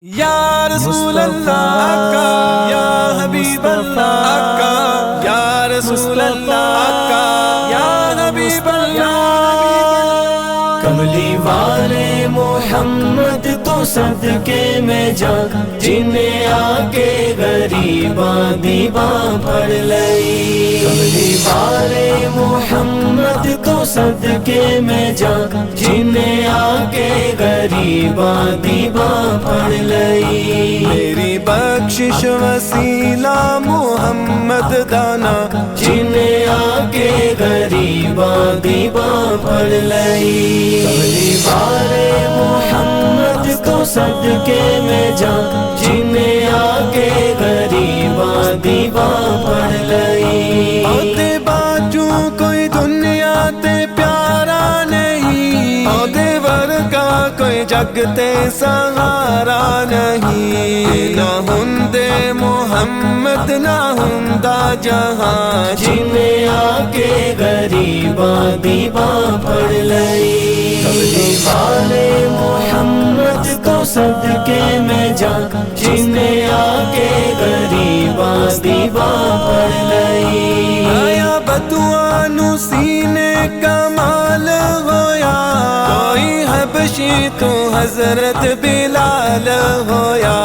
یا رسول اللہ یا حبیب اللہ یا رسول اللہ یا حبیب اللہ، کملی والے محمد تو صدقے میں جا، جنہیں آ کے غریباں دیواں پڑھ لئی۔ کملی والے محمد تو صدقے میں جا، جنہیں آ کے غریباں دیواں پڑھ لئی۔ میری بخشش وسیلہ محمد دانا، جنہیں آ کے غریباں دیواں پڑھ لئی۔ کملی والے محمد تو صدقے میں جا، جنہیں آ کے غریباں دیواں پڑھ لئی۔ عہدے باجو کوئی دنیا تے پیارا نہیں، عہدے ورگا کوئی جگ تے سہارا نہیں، نہ ہندے محمد نہ ہندا جہاں، جنہیں آ کے غریباں دیواں پڑھ لئی۔ کملی والے محمد تو صدقے میں جا، جنہیں آ کے غریباں دیواں پڑھ لئی۔ آیا بدوانو سینے کمال ہویا، کوئی حبشی تو حضرت بلال ہویا،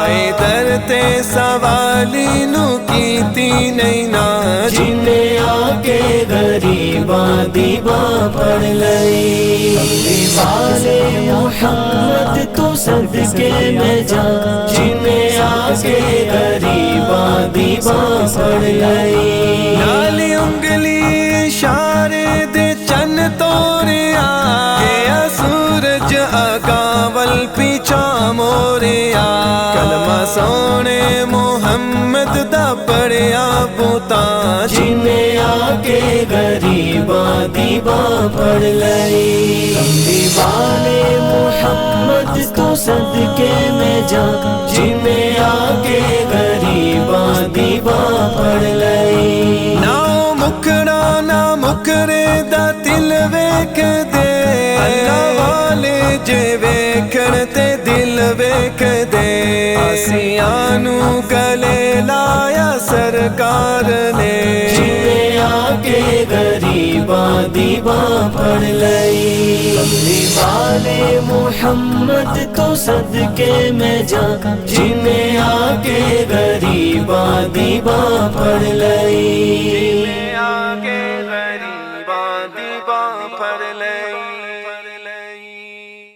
آئے در تے سوالی نو کیتی نہیں نا، جنہیں آ کے غریباں دیواں پڑھ لئی۔ کملی والے محمد تو صدقے میں جا، جنہیں آ کے غریباں دیواں پڑھ لئی۔ نالی انگلی اشارے دے چن توریا، گیا سورج اگاول پیچھا موریا، کلمہ سونے محمد دا پڑھیا بوتاں، جنہیں آ کے غریباں دیواں پڑھ لئی۔ کملی والے محمد تو صدقے میں جا، جنہیں آ کے غریباں دیواں پڑھ لئی۔ نہ مکھڑا نہ مکرے دا دل ویکھ دے، اللہ والے جے ویکھن تے دل ویکھ دے، آسیانو گلے لایا سرکار نے، جنہیں آ کے غریباں دیواں پڑھ لئی۔ کملی والے محمد تو صدقے میں جا، جنہیں آ کے غریباں دیواں پڑھ لئی۔ آگے